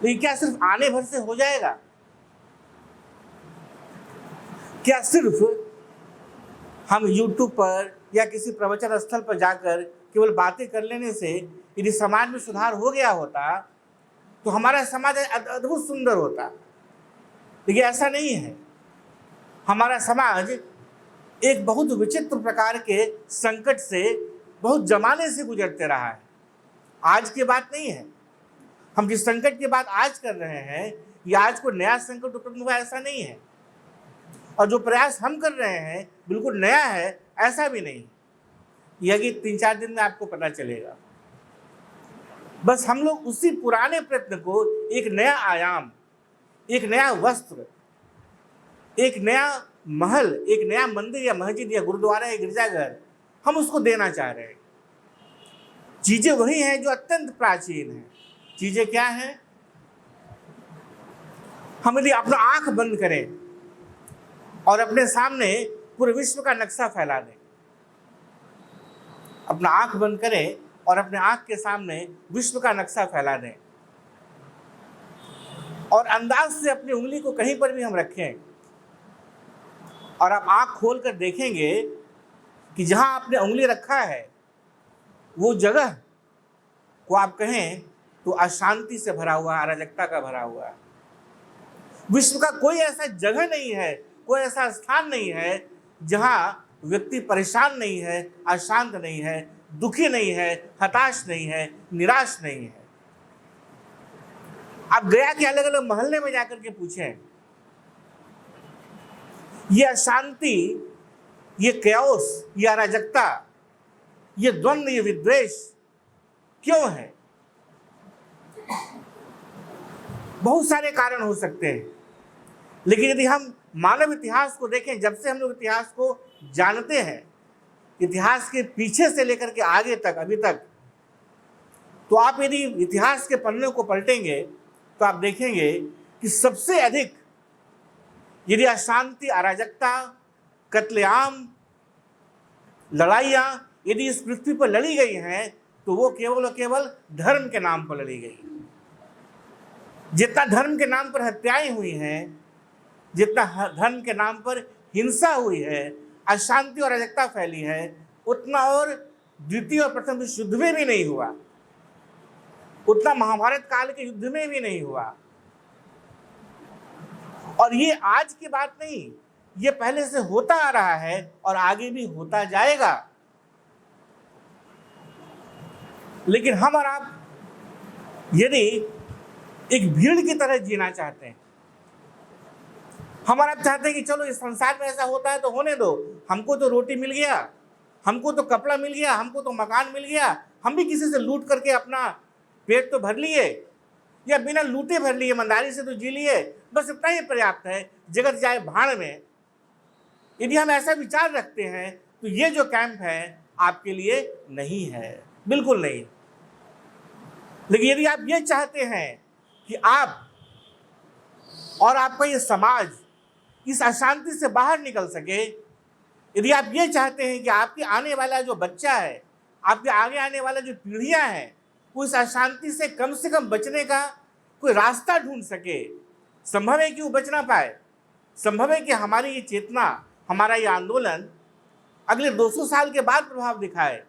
लेकिन क्या सिर्फ आने भर से हो जाएगा? क्या सिर्फ हम YouTube पर या किसी प्रवचन स्थल पर जाकर केवल बातें कर लेने से यदि समाज में सुधार हो गया होता तो हमारा समाज अद्भुत सुंदर होता? लेकिन ऐसा नहीं है। हमारा समाज एक बहुत विचित्र प्रकार के संकट से बहुत जमाने से गुजरते रहा है। आज की बात नहीं है। हम जिस संकट की बात आज कर रहे हैं, ये आज को नया संकट उत्पन्न हुआ, ऐसा नहीं है। और जो प्रयास हम कर रहे हैं बिल्कुल नया है, ऐसा भी नहीं। यह कि 3-4 दिन में आपको पता चलेगा। बस हम लोग उसी पुराने प्रयत्न को एक नया आयाम, एक नया वस्त्र, एक नया महल, एक नया मंदिर या मस्जिद या गुरुद्वारा या गिरजाघर, हम उसको देना चाह रहे हैं। चीजें वही हैं जो अत्यंत प्राचीन हैं। चीजें क्या हैं? हम यदि अपना आंख बंद करें और अपने सामने पूरे विश्व का नक्शा फैला दें, अपना आंख बंद करें और अपने आंख के सामने विश्व का नक्शा फैला दें और अंदाज से अपनी उंगली को कहीं पर भी हम रखें और आप आंख खोल कर देखेंगे कि जहां आपने उंगली रखा है वो जगह को आप कहें तो अशांति से भरा हुआ, अराजकता का भरा हुआ है। विश्व का कोई ऐसा जगह नहीं है, कोई ऐसा स्थान नहीं है जहां व्यक्ति परेशान नहीं है, अशांत नहीं है, दुखी नहीं है, हताश नहीं है, निराश नहीं है। आप गया के अलग अलग मोहल्ले में जाकर के पूछें, ये अशांति, ये कैओस, ये अराजकता, ये द्वंद्व, ये विद्वेष क्यों है? बहुत सारे कारण हो सकते हैं, लेकिन यदि हम मानव इतिहास को देखें, जब से हम लोग इतिहास को जानते हैं, इतिहास के पीछे से लेकर के आगे तक, अभी तक, तो आप यदि इतिहास के पन्ने को पलटेंगे तो आप देखेंगे कि सबसे अधिक यदि अशांति, अराजकता, कत्लेआम, लड़ाइयाँ यदि इस पृथ्वी पर लड़ी गई हैं तो वो केवल और केवल धर्म के नाम पर लड़ी गई। जितना धर्म के नाम पर हत्याएं हुई हैं, जितना धर्म के नाम पर हिंसा हुई है, अशांति और अराजकता फैली है, उतना और द्वितीय और प्रथम विश्व युद्ध में भी नहीं हुआ, उतना महाभारत काल के युद्ध में भी नहीं हुआ। और ये आज की बात नहीं, ये पहले से होता आ रहा है और आगे भी होता जाएगा। लेकिन हम और आप यदि एक भीड़ की तरह जीना चाहते हैं, हम और आप चाहते हैं कि चलो इस संसार में ऐसा होता है तो होने दो, हमको तो रोटी मिल गया, हमको तो कपड़ा मिल गया, हमको तो मकान मिल गया, हम भी किसी से लूट करके अपना पेट तो भर लिए या बिना लूटे भर लिए, ईमानदारी से तो जी लिए, बस इतना ही पर्याप्त है, जगत जाए भाड़ में। यदि हम ऐसा विचार रखते हैं तो ये जो कैंप है आपके लिए नहीं है, बिल्कुल नहीं। लेकिन यदि आप ये चाहते हैं कि आप और आपका ये समाज इस अशांति से बाहर निकल सके, यदि आप ये चाहते हैं कि आपके आने वाला जो बच्चा है, आपके आगे आने वाला जो पीढ़ियां हैं, वो इस अशांति से कम बचने का कोई रास्ता ढूंढ सके, संभव है कि वो बच ना पाए, संभव है कि हमारी ये चेतना, हमारा ये आंदोलन अगले 200 साल के बाद प्रभाव दिखाए,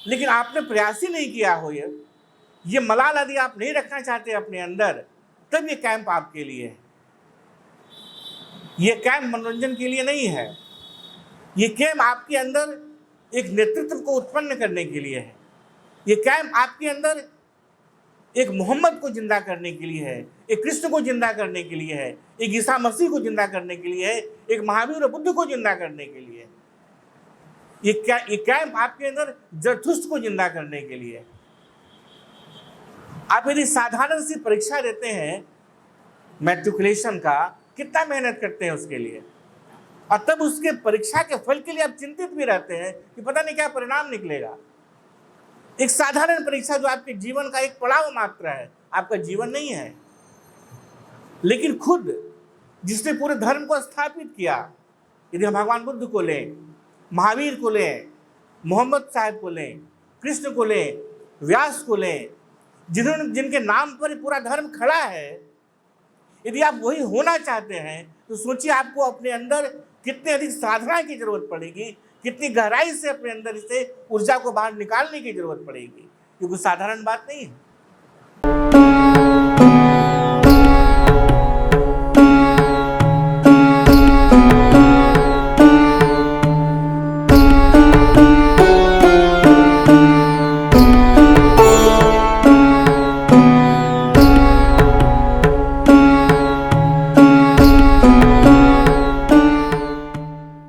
लेकिन आपने प्रयास ही नहीं किया हो, ये मलाल यदि आप नहीं रखना चाहते अपने अंदर, तब ये कैंप आपके लिए है। ये कैंप मनोरंजन के लिए नहीं है, ये कैंप आपके अंदर एक नेतृत्व को उत्पन्न करने के लिए है। ये कैंप आपके अंदर एक मोहम्मद को जिंदा करने के लिए है, एक कृष्ण को जिंदा करने के लिए है, एक ईसा मसीह को जिंदा करने के लिए है, एक महावीर और बुद्ध को जिंदा करने के लिए है। ये कैंप आपके अंदर जरथुस्त्र को जिंदा करने के लिए है। आप यदि साधारण सी परीक्षा देते हैं मैट्रिकुलेशन का, कितना मेहनत करते हैं उसके लिए, और तब उसके परीक्षा के फल के लिए आप चिंतित भी रहते हैं कि पता नहीं क्या परिणाम निकलेगा। एक साधारण परीक्षा जो आपके जीवन का एक पड़ाव मात्र है, आपका जीवन नहीं है। लेकिन खुद जिसने पूरे धर्म को स्थापित किया, यदि हम भगवान बुद्ध को लें, महावीर को लें, मोहम्मद साहब को लें, कृष्ण को लें, व्यास को लें, जिनके नाम पर पूरा धर्म खड़ा है, यदि आप वही होना चाहते हैं तो सोचिए आपको अपने अंदर कितनी अधिक साधना की जरूरत पड़ेगी, कितनी गहराई से अपने अंदर से ऊर्जा को बाहर निकालने की जरूरत पड़ेगी। ये कोई साधारण बात नहीं है।